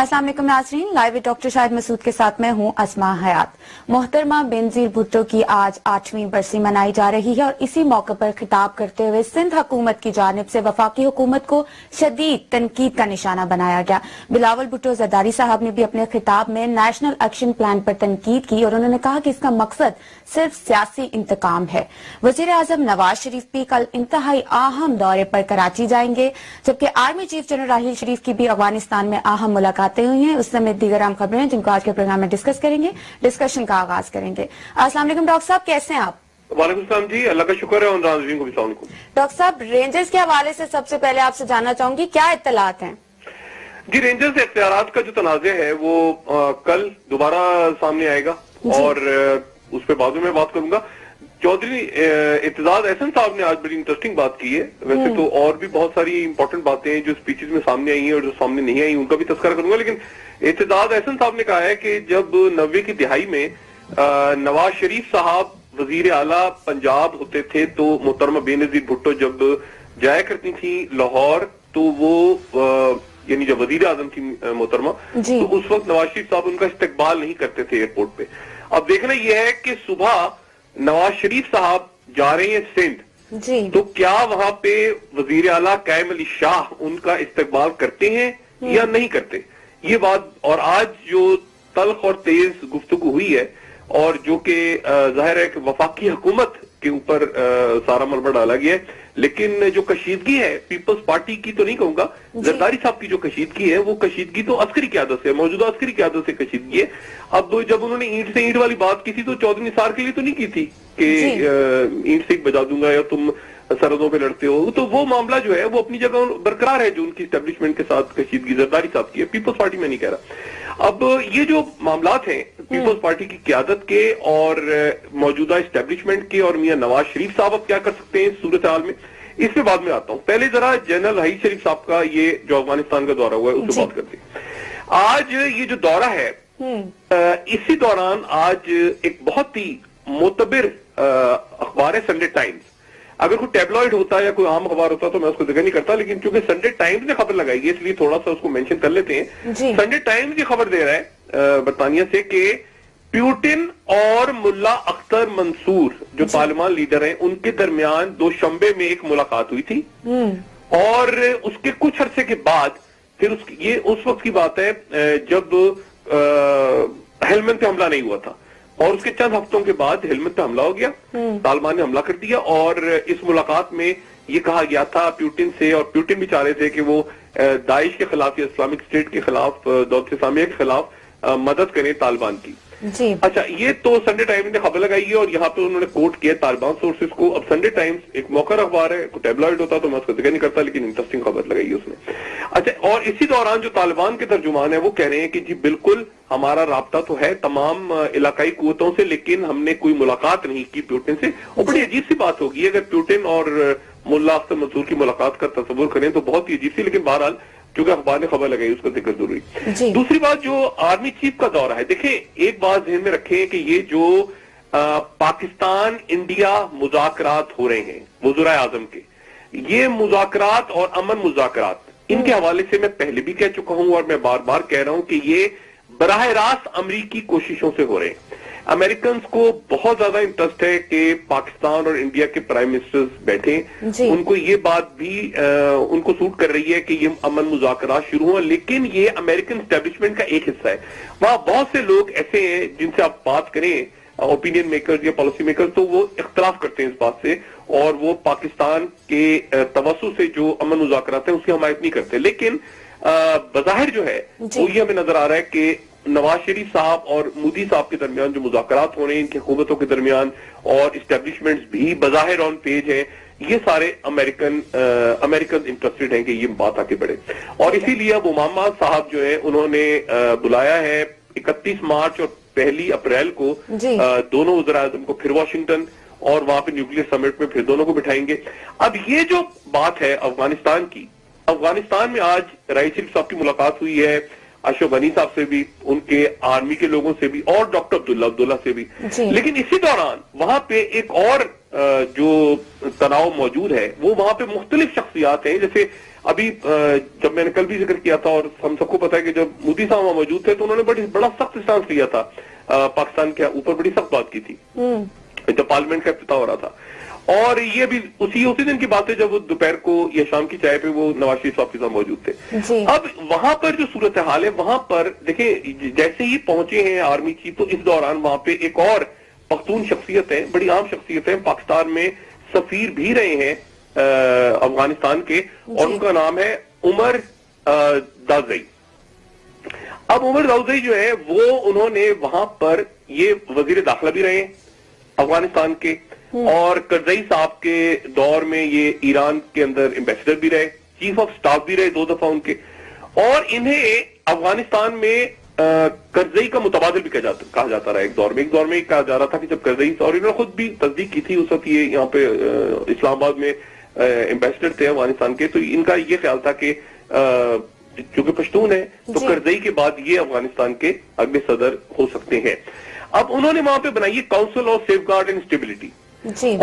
अस्सलाम वालेकुम नाज़रीन, लाइव डॉक्टर शाहिद मसूद के साथ मैं हूं अस्मा हयात। मोहतरमा बेनजीर भुट्टो की आज 8वीं बरसी मनाई जा रही है और इसी मौके पर खिताब करते हुए सिंध हुकूमत की जानिब से वफाकी हुकूमत को शदीद तनकीद का निशाना बनाया गया। बिलावल भुट्टो जरदारी साहब ने भी अपने खिताब में नेशनल एक्शन प्लान पर तनकीद की और उन्होंने कहा कि इसका मकसद सिर्फ सियासी इंतकाम है। वजीर आजम नवाज शरीफ भी कल इंतहाई अहम दौरे पर कराची जाएंगे, जबकि आर्मी चीफ जनरल राहील शरीफ की भी अफगानिस्तान में अहम मुलाकातें हुई हैं। उस समय दीगर अहम खबरें हैं जिनको आज के प्रोग्राम में डिस्कस करेंगे। डिस्कशन का आगाज करेंगे। अस्सलाम वालेकुम डॉक्टर साहब, कैसे हैं आप? वालेकुम सलाम जी, अल्लाह का शुक्र है। और नाज़रीन को भी सलाम अलैकुम। डॉक्टर साहब, रेंजर्स के हवाले से सबसे पहले आपसे जानना चाहूंगी, क्या इत्तलात हैं? जी, रेंजर्स इख्तियारात का जो तनाज़े है वो कल दोबारा सामने आएगा और उस पर बाद में बात करूंगा। चौधरी इत्तेजाज एहसन साहब ने आज बड़ी इंटरेस्टिंग बात की है। वैसे तो और भी बहुत सारी इंपॉर्टेंट बातें हैं जो स्पीचेस में सामने आई हैं और जो सामने नहीं आई, उनका भी तस्करा करूंगा। लेकिन इत्तेजाज एहसन साहब ने कहा है कि जब 90 की दिहाई में नवाज शरीफ साहब वजीर आला पंजाब होते थे तो मोहतरमा बेनजीर भुट्टो जब जाया करती थी लाहौर, तो वो यानी जब वजीर आजम थी मोहतरमा, तो उस वक्त नवाज शरीफ साहब उनका इस्तकबाल नहीं करते थे एयरपोर्ट पे। अब देखना यह है कि सुबह नवाज शरीफ साहब जा रहे हैं सिंध, तो क्या वहां पे वजीर आला कायम अली शाह उनका इस्तकबाल करते हैं या नहीं करते, ये बात। और आज जो तल्ख और तेज गुफ्तगू हुई है और जो कि जाहिर है कि वफाकी हुकूमत के ऊपर सारा मलबा डाला गया है, लेकिन जो कशीदगी है पीपल्स पार्टी की तो नहीं कहूंगा, जरदारी साहब की जो कशीदगी है वो कशीदगी तो अस्करी क़यादत से, मौजूदा अस्करी क़यादत से कशीदगी है। अब जब उन्होंने ईंट से ईंट वाली बात की थी तो चौधरी निसार के लिए तो नहीं की थी कि ईंट से बजा दूंगा या तुम सरहदों पे लड़ते हो, तो वो मामला जो है वो अपनी जगह बरकरार है। जो उनकी एस्टेब्लिशमेंट के साथ कशीदगी जरदारी साहब की है, पीपल्स पार्टी में नहीं कह रहा। अब ये जो मामलात हैं पीपल्स पार्टी की क्यादत के और मौजूदा एस्टेब्लिशमेंट के और मियां नवाज शरीफ साहब अब क्या कर सकते हैं इस सूरत हाल में, इस पे बाद में आता हूं। पहले जरा जनरल राहील शरीफ साहब का ये जो अफगानिस्तान का दौरा हुआ है उस पर बात करते हैं। आज ये जो दौरा है इसी दौरान आज एक बहुत ही मोतबर अखबार है संडे टाइम्स। अगर कोई टैबलॉइड होता या कोई आम अखबार होता तो मैं उसको जिक्र नहीं करता, लेकिन क्योंकि संडे टाइम्स ने खबर लगाई है इसलिए थोड़ा सा उसको मेंशन कर लेते हैं। संडे टाइम्स ये खबर दे रहा है बरतानिया से कि प्यूटिन और मुल्ला अख्तर मंसूर जो तालिबान लीडर हैं उनके दरमियान दोशंबे में एक मुलाकात हुई थी और उसके कुछ अरसे के बाद फिर ये उस वक्त की बात है जब हेलमंद पे हमला नहीं हुआ था और उसके चंद हफ्तों के बाद हेलमंद पे हमला हो गया, तालिबान ने हमला कर दिया और इस मुलाकात में ये कहा गया था प्यूटिन से, और प्यूटिन भी चाह रहे थे कि वो दाइश के खिलाफ या इस्लामिक स्टेट के खिलाफ, दौलत इस्लामिया के खिलाफ मदद करें तालिबान की। अच्छा, ये तो संडे टाइम्स ने खबर लगाई है और यहाँ पे उन्होंने कोट किया तालिबान सोर्सेस को। अब संडे टाइम्स एक मौका अखबार है, टैबलॉइड होता तो मैं उसका जिक्र नहीं करता, लेकिन इंटरेस्टिंग खबर लगाई है उसने। अच्छा, और इसी दौरान जो तालिबान के तर्जुमान है वो कह रहे हैं कि जी बिल्कुल हमारा राब्ता तो है तमाम इलाकाई कुव्वतों से, लेकिन हमने कोई मुलाकात नहीं की प्यूटिन से। और बड़ी अजीब सी बात होगी अगर प्यूटिन और मुल्ला अख्तर मंसूर की मुलाकात का तस्वुर करें तो बहुत ही अजीब सी, लेकिन बहरहाल क्योंकि अखबार ने खबर लगाई उसका जिक्र जरूरी। दूसरी बात जो आर्मी चीफ का दौरा है, देखें एक बात ध्यान में रखें कि ये जो पाकिस्तान इंडिया मुज़ाकरात हो रहे हैं वज़ीर आज़म के, ये मुज़ाकरात और अमन मुज़ाकरात इनके हवाले से मैं पहले भी कह चुका हूं और मैं बार बार कह रहा हूं कि ये बराह रास्त अमरीकी कोशिशों से हो रहे हैं। अमेरिकन को बहुत ज्यादा इंटरेस्ट है कि पाकिस्तान और इंडिया के प्राइम मिनिस्टर्स बैठे, उनको ये बात भी उनको सूट कर रही है कि ये अमन मुज़ाकरात शुरू हो, लेकिन ये अमेरिकन एस्टेब्लिशमेंट का एक हिस्सा है। वहां बहुत से लोग ऐसे हैं जिनसे आप बात करें, ओपिनियन मेकर्स या पॉलिसी मेकर्स, तो वो इख्तलाफ करते हैं इस बात से और वो पाकिस्तान के तवस्सु से जो अमन मुज़ाकरात है उसकी हमायत नहीं करते। लेकिन बज़ाहिर जो है वो ये हमें नजर आ रहा है कि नवाज शरीफ साहब और मोदी साहब के दरमियान जो मुज़ाकरात हो रहे हैं इनकी हुकूमतों के दरमियान और इस्टेब्लिशमेंट्स भी बज़ाहिर ऑन पेज है, ये सारे अमेरिकन इंटरेस्टेड हैं कि ये बात आगे बढ़े। और इसीलिए अब ओबामा साहब जो है उन्होंने बुलाया है 31 मार्च और 1 अप्रैल को दोनों वज़ीर आज़म को फिर वाशिंगटन, और वहां पे न्यूक्लियर समिट में फिर दोनों को बिठाएंगे। अब ये जो बात है अफगानिस्तान की, अफगानिस्तान में आज राहील शरीफ साहब की मुलाकात हुई है अशरफ गनी साहब से भी, उनके आर्मी के लोगों से भी और डॉक्टर अब्दुल्ला से भी। लेकिन इसी दौरान वहां पे एक और जो तनाव मौजूद है वो वहां पे मुख्तलिफ शख्सियात हैं, जैसे ابھی جب میں نے کل بھی ذکر کیا تھا اور ہم سب کو پتا ہے کہ جب مودی صاحب وہاں موجود تھے تو انہوں نے بڑا سخت اسٹانس لیا تھا پاکستان کے اوپر, بڑی سخت بات کی تھی جب پارلیمنٹ کا افتتاح ہو رہا تھا. اور یہ بھی اسی دن کی بات ہے جب وہ دوپہر کو یا شام کی چائے پہ وہ نواز شریف صاحب کے ساتھ موجود تھے. اب وہاں پر جو صورتحال ہے وہاں پر دیکھیں جیسے ہی پہنچے ہیں آرمی چیف تو اس دوران وہاں پہ ایک اور پختون شخصیت ہے, بڑی عام شخصیت ہے, پاکستان میں سفیر بھی رہے ہیں افغانستان کے, اور ان کا نام ہے عمر داودزئی. اب عمر داودزئی جو ہے وہ انہوں نے وہاں پر یہ وزیر داخلہ بھی رہے افغانستان کے, اور کرزئی صاحب کے دور میں یہ ایران کے اندر ایمبیسڈر بھی رہے, چیف آف سٹاف بھی رہے 2 دفعہ ان کے, اور انہیں افغانستان میں کرزئی کا متبادل بھی کہا جاتا رہا. ایک دور میں کہا جا رہا تھا کہ جب کرزئی, اور انہوں نے خود بھی تصدیق کی تھی اس وقت یہ یہاں پہ اسلام آباد میں ایمبیسڈر تھے افغانستان کے, تو ان کا یہ خیال تھا کہ چونکہ پشتون ہے تو کرزئی کے بعد یہ افغانستان کے اگلے صدر ہو سکتے ہیں. اب انہوں نے وہاں پہ بنائی ہے council of safeguard and stability,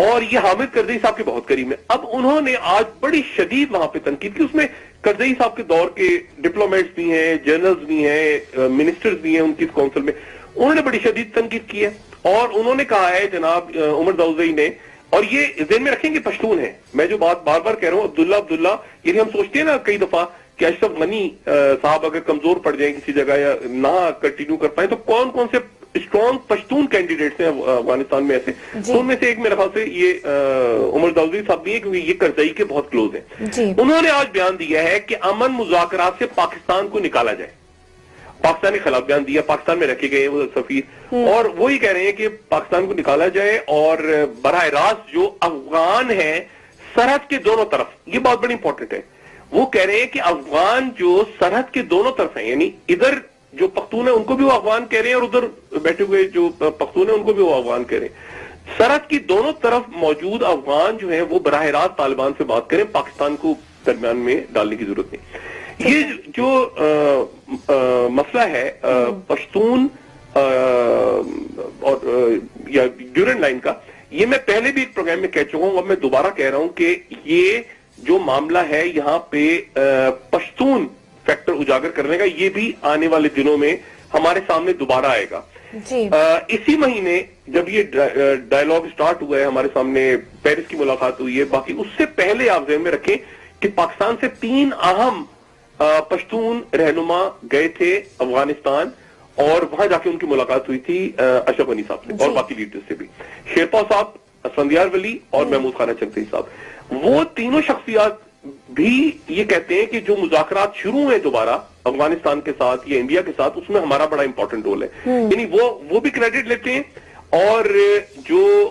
اور یہ حامد کرزئی صاحب کے بہت قریب ہے. اب انہوں نے آج بڑی شدید وہاں پہ تنقید کی. اس میں کرزئی صاحب کے دور کے ڈپلومیٹس بھی ہیں, جنرلز بھی ہیں, منسٹرز بھی ہیں ان کی کاؤنسل میں, انہوں نے بڑی شدید تنقید کی ہے. اور انہوں نے کہا ہے جناب عمر داودزئی نے, اور یہ ذہن میں رکھیں کہ پشتون ہے, میں جو بات بار بار کہہ رہا ہوں عبداللہ, یعنی ہم سوچتے ہیں نا کئی دفعہ کہ اشرف غنی صاحب اگر کمزور پڑ جائیں کسی جگہ یا نہ کنٹینیو کر پائیں تو کون کون سے اسٹرانگ پشتون کینڈیڈیٹس ہیں افغانستان میں ایسے, تو ان میں سے ایک میرے خیال سے یہ عمر داودزئی صاحب بھی ہیں کیونکہ یہ کرزئی کے بہت کلوز ہیں. انہوں نے آج بیان دیا ہے کہ امن مذاکرات سے پاکستان کو نکالا جائے. پاکستان کے خلاف بیان دیا, پاکستان میں رکھے گئے وہ سفیر, اور وہی کہہ رہے ہیں کہ پاکستان کو نکالا جائے اور براہ راست جو افغان ہیں سرحد کے دونوں طرف, یہ بہت بڑی امپورٹنٹ ہے, وہ کہہ رہے ہیں کہ افغان جو سرحد کے دونوں طرف ہیں, یعنی ادھر جو پختون ہیں ان کو بھی وہ افغان کہہ رہے ہیں اور ادھر بیٹھے ہوئے جو پختون ہیں ان کو بھی وہ افغان کہہ رہے ہیں, سرحد کی دونوں طرف موجود افغان جو ہیں وہ براہ راست طالبان سے بات کریں, پاکستان کو درمیان میں ڈالنے کی ضرورت نہیں. یہ جو مسئلہ ہے پشتون اور یا ڈیورنٹ لائن کا, یہ میں پہلے بھی ایک پروگرام میں کہہ چکا ہوں, اب میں دوبارہ کہہ رہا ہوں کہ یہ جو معاملہ ہے یہاں پہ پشتون فیکٹر اجاگر کرنے کا, یہ بھی آنے والے دنوں میں ہمارے سامنے دوبارہ آئے گا. اسی مہینے جب یہ ڈائیلاگ سٹارٹ ہوا ہے ہمارے سامنے پیرس کی ملاقات ہوئی ہے, باقی اس سے پہلے آپ ذہن میں رکھیں کہ پاکستان سے 3 اہم پشتون رہنما گئے تھے افغانستان, اور وہاں جا کے ان کی ملاقات ہوئی تھی اشرف غنی صاحب سے اور باقی لیڈرز سے بھی, شیرپا صاحب, اسفندیار ولی اور محمود خانہ چغتائی صاحب. وہ تینوں شخصیات بھی یہ کہتے ہیں کہ جو مذاکرات شروع ہیں دوبارہ افغانستان کے ساتھ یا انڈیا کے ساتھ, اس میں ہمارا بڑا امپورٹنٹ رول ہے. یعنی وہ بھی کریڈٹ لیتے ہیں, اور جو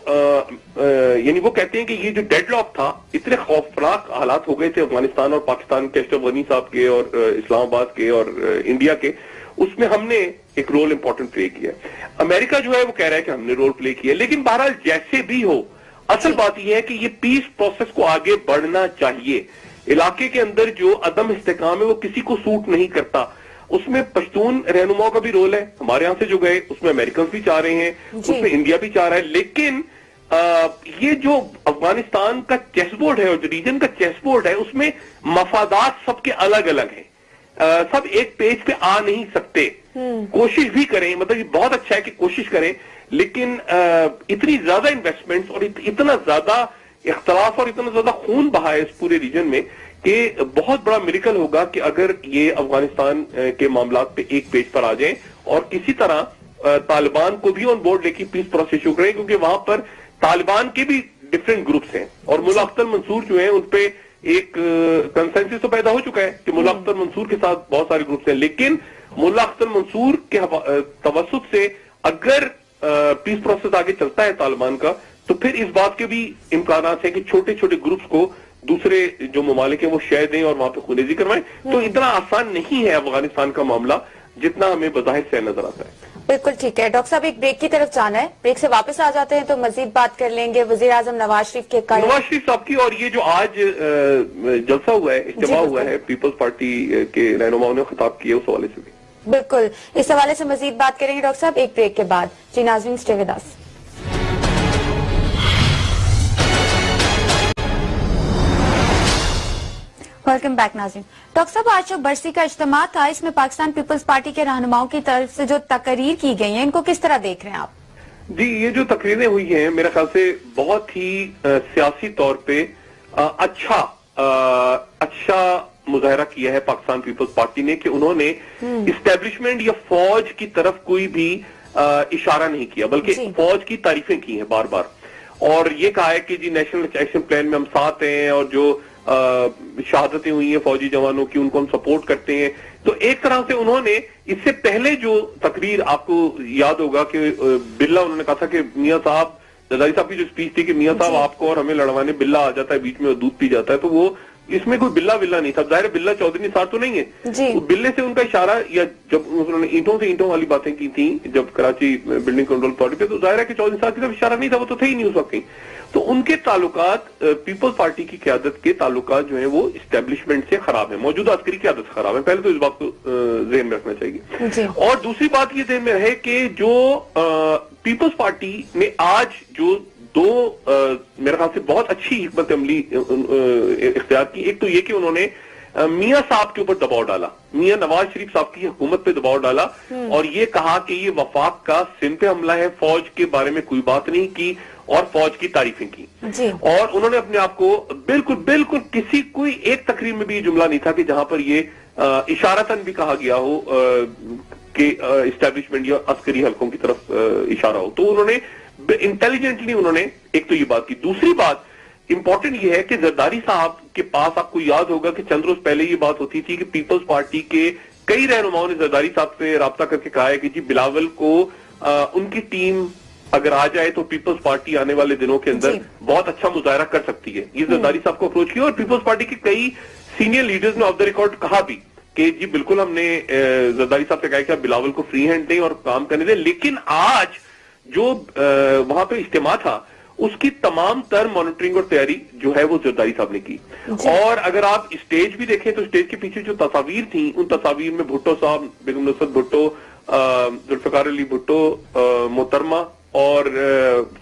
یعنی وہ کہتے ہیں کہ یہ جو ڈیڈ لاک تھا, اتنے خوفناک حالات ہو گئے تھے افغانستان اور پاکستان کے, اشرف غنی صاحب کے اور اسلام آباد کے اور انڈیا کے, اس میں ہم نے ایک رول امپورٹنٹ پلے کیا. امریکہ جو ہے وہ کہہ رہا ہے کہ ہم نے رول پلے کیا, لیکن بہرحال جیسے بھی ہو اصل بات یہ ہے کہ یہ پیس پروسیس کو آگے بڑھنا چاہیے. علاقے کے اندر جو عدم استحکام ہے وہ کسی کو سوٹ نہیں کرتا, اس میں پشتون رہنماؤں کا بھی رول ہے, ہمارے ہاں سے جو گئے اس میں امریکنز بھی چاہ رہے ہیں, اس میں انڈیا بھی چاہ رہا ہے, لیکن یہ جو افغانستان کا چیس بورڈ ہے اور جو ریجن کا چیس بورڈ ہے اس میں مفادات سب کے الگ الگ ہیں, سب ایک پیج پہ آ نہیں سکتے. کوشش بھی کریں, مطلب یہ بہت اچھا ہے کہ کوشش کریں, لیکن اتنی زیادہ انویسٹمنٹس اور اتنا زیادہ اختلاف اور اتنا زیادہ خون بہا ہے اس پورے ریجن میں کہ بہت بڑا میریکل ہوگا کہ اگر یہ افغانستان کے معاملات پہ ایک پیج پر آ جائیں اور کسی طرح طالبان کو بھی آن بورڈ لے کے پیس پروسیس شروع کریں, کیونکہ وہاں پر طالبان کے بھی ڈفرینٹ گروپس ہیں, اور ملا اختر منصور جو ہیں ان پہ ایک کنسنسس تو پیدا ہو چکا ہے کہ ملا اختر منصور کے ساتھ بہت سارے گروپس ہیں, لیکن ملا اختر منصور کے توسط سے اگر پیس پروسیس آگے چلتا ہے طالبان کا, تو پھر اس بات کے بھی امکانات ہیں کہ چھوٹے چھوٹے گروپس کو دوسرے جو ممالک ہیں وہ شے دیں اور وہاں پہ خونریزی کروائیں. تو اتنا آسان نہیں ہے افغانستان کا معاملہ جتنا ہمیں بظاہر سے نظر آتا ہے. بالکل ٹھیک ہے ڈاکٹر صاحب, ایک بریک کی طرف جانا ہے, بریک سے واپس آ جاتے ہیں تو مزید بات کر لیں گے وزیر اعظم نواز شریف کے نواز شریف صاحب کی, اور یہ جو آج جلسہ ہوا ہے, اجتماع ہوا ہے پیپلز پارٹی کے رہنماؤں نے خطاب کیا, اس حوالے سے بھی بالکل اس حوالے سے مزید بات کریں گے ڈاکٹر صاحب ایک بریک کے بعد. جی ناظرین stay with us. Welcome back नाज़रीन। डॉक्टर साहब, आज जो बरसी का इज्तिमा था, इसमें पाकिस्तान पीपल्स पार्टी के रहनुमाओं की तरफ से जो तकरीर की गई है, इनको किस तरह देख रहे हैं आप? जी, ये जो तकरीरें हुई हैं मेरे ख्याल से बहुत ही सियासी तौर पे अच्छा मुजाहरा किया है पाकिस्तान पीपल्स पार्टी ने कि उन्होंने इस्टेब्लिशमेंट या फौज की तरफ कोई भी इशारा नहीं किया, बल्कि फौज की तारीफें की हैं बार बार, और ये कहा है कि जी नेशनल एक्शन प्लान में हम साथ हैं और जो शहादतें हुई हैं फौजी जवानों की उनको हम सपोर्ट करते हैं। तो एक तरह से उन्होंने इससे पहले जो तकरीर, आपको याद होगा कि बिल्ला उन्होंने कहा था कि मियां साहब, जरदारी साहब की जो स्पीच थी कि मियां साहब आपको और हमें लड़वाने बिल्ला आ जाता है बीच में और दूध पी जाता है, तो वो इसमें कोई बिल्ला नहीं था। जाहिर बिल्ला चौधरी निसार तो नहीं है, तो बिल्ले से उनका इशारा, या जब उन्होंने ईंटों वाली बातें की थी जब कराची बिल्डिंग कंट्रोल अथॉरिटी पे, तो जाहिर है कि चौधरी निसार की तरफ इशारा नहीं था, वो तो थे ही नहीं उस वक्त कहीं। तो उनके ताल्लुकात, पीपल्स पार्टी की क्यादत के ताल्लुकात जो है वो इस्टेब्लिशमेंट से खराब है, मौजूदा अस्करी क्यादत से खराब है। पहले तो इस बात को ज़हन में रखना चाहिए। और दूसरी बात ये ध्यान में रहे कि जो पीपल्स पार्टी ने आज जो दो मेरे ख्याल से बहुत अच्छी हिकमत अमली इख्तियार की, एक तो ये कि उन्होंने मियां साहब के ऊपर दबाव डाला, मियां नवाज शरीफ साहब की हुकूमत पे दबाव डाला, और ये कहा कि ये वफाक का सिंध पे हमला है, फौज के बारे में कोई बात नहीं की और फौज की तारीफें की। और उन्होंने अपने आप को बिल्कुल कोई एक तकरीर में भी ये जुमला नहीं था कि जहां पर ये इशारतन भी कहा गया हो कि इस्टेब्लिशमेंट या अस्करी हलकों की तरफ इशारा हो। तो उन्होंने इंटेलिजेंटली उन्होंने एक तो ये बात की। दूसरी बात इंपॉर्टेंट ये है कि जरदारी साहब के पास, आपको याद होगा कि चंद रोज पहले ये बात होती थी कि पीपल्स पार्टी के कई रहनुमाओं ने जरदारी साहब से राब्ता करके कहा है कि जी बिलावल को उनकी टीम अगर आ जाए तो पीपल्स पार्टी आने वाले दिनों के अंदर बहुत अच्छा मुजाहरा कर सकती है। ये जरदारी साहब को अप्रोच किया और पीपल्स पार्टी के कई सीनियर लीडर्स ने ऑफ द रिकॉर्ड कहा भी कि जी बिल्कुल हमने जरदारी साहब से कहा कि आप बिलावल को फ्री हैंड दें और काम करने दें। लेकिन आज जो वहां पे इज्तिमा था उसकी तमाम तर मॉनिटरिंग और तैयारी जो है वो जरदारी साहब ने की। और अगर आप स्टेज भी देखें तो स्टेज के पीछे जो तस्वीर थी, उन तस्वीर में भुट्टो साहब, बेगम नुसरत भुट्टो, जुल्फिकार अली भुट्टो मोहतरमा और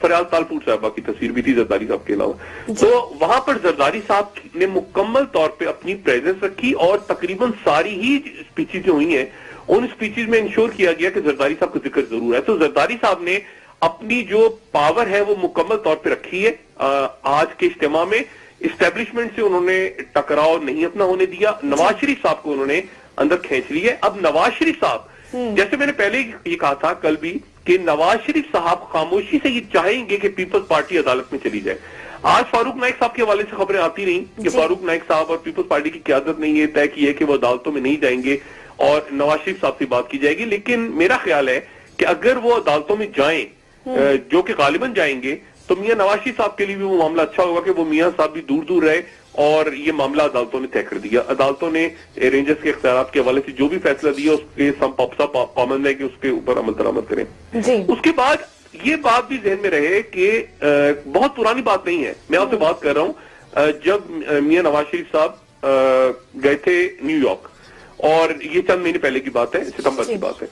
फरियाद तालपुर साहबा की तस्वीर भी थी जरदारी साहब के अलावा। तो वहां पर जरदारी साहब ने मुकम्मल तौर पे अपनी प्रेजेंस रखी और तकरीबन सारी ही स्पीचेज जो हुई हैं उन स्पीचेज में इंश्योर किया गया कि जरदारी साहब का जिक्र जरूर है। तो जरदारी साहब ने अपनी जो पावर है वो मुकम्मल तौर पे रखी है। आज के इज्तिमा में इस्टेब्लिशमेंट से उन्होंने टकराव नहीं अपना होने दिया, नवाज शरीफ साहब को उन्होंने अंदर खींच लिया। अब नवाज शरीफ साहब, जैसे मैंने पहले ये कहा था कल भी, कि नवाज शरीफ साहब खामोशी से ये चाहेंगे कि पीपल्स पार्टी अदालत में चली जाए। आज फारूक नाइक साहब के हवाले से खबरें आती रही कि फारूक नाइक साहब और पीपल्स पार्टी की क्यादत ने ये तय की है कि वो अदालतों में नहीं जाएंगे और नवाज शरीफ साहब से बात की जाएगी। लेकिन मेरा ख्याल है कि अगर वो अदालतों में जाएं, जो कि गालिबन जाएंगे, तो मियां नवाज शरीफ साहब के लिए भी वो मामला अच्छा होगा कि वो मियां साहब भी दूर रहे और ये मामला अदालतों ने तय कर दिया। अदालतों ने रेंजर्स के इख्तियारात के हवाले से जो भी फैसला दिया उसके पाबंद है कि उसके ऊपर अमल दरामद करें। उसके बाद ये बात भी जहन में रहे कि बहुत पुरानी बात नहीं है, मैं आपसे बात कर रहा हूं जब मियां नवाज शरीफ साहब गए थे न्यूयॉर्क, और ये चंद महीने पहले की बात है, सितंबर की बात है।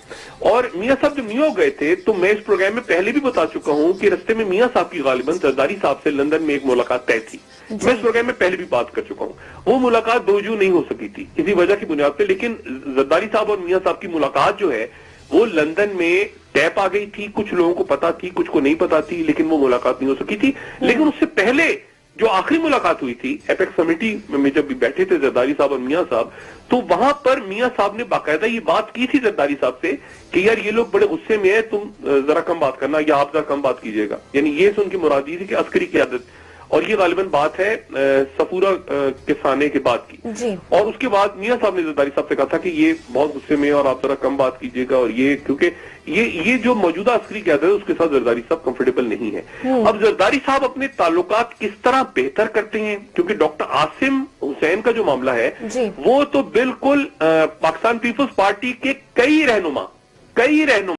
और मियां साहब जब न्यूयॉर्क गए थे तो मैं इस प्रोग्राम में पहले भी बता चुका हूं कि रस्ते में मियां साहब की गालिबन जरदारी साहब से लंदन में एक मुलाकात तय थी। मैं इस प्रोग्राम में पहले भी बात कर चुका हूं। वो मुलाकात दोजू नहीं हो सकी थी किसी वजह की बुनियाद पे, लेकिन जरदारी साहब और मियां साहब की मुलाकात जो है वो लंदन में तय पा गई थी। कुछ लोगों को पता थी, कुछ को नहीं पता थी, लेकिन वो मुलाकात नहीं हो सकी थी। लेकिन उससे पहले जो आखिरी मुलाकात हुई थी एपेक्स कमेटी में जब भी बैठे थे जरदारी साहब और मियां साहब, तो वहां पर मियां साहब ने बाकायदा ये बात की थी जरदारी साहब से कि यार ये लोग बड़े गुस्से में है, तुम जरा कम बात करना या आप जरा कम बात कीजिएगा। यानी ये सुन की मुरादी थी कि अस्करी की आदत, और ये गालिबन बात है सफूरा के साने के बाद की। और उसके बाद मियां साहब ने जरदारी साहब से कहा था कि ये बहुत गुस्से में और आप जरा कम बात कीजिएगा, और ये क्योंकि ये जो मौजूदा अस्करी की आदत है उसके साथ जरदारी साहब कंफर्टेबल नहीं है। अब जरदारी साहब अपने ताल्लुकात किस तरह बेहतर करते हैं, क्योंकि डॉक्टर आसिम हुसैन का जो मामला है वो तो बिल्कुल पाकिस्तान पीपल्स पार्टी के कई रहनुमा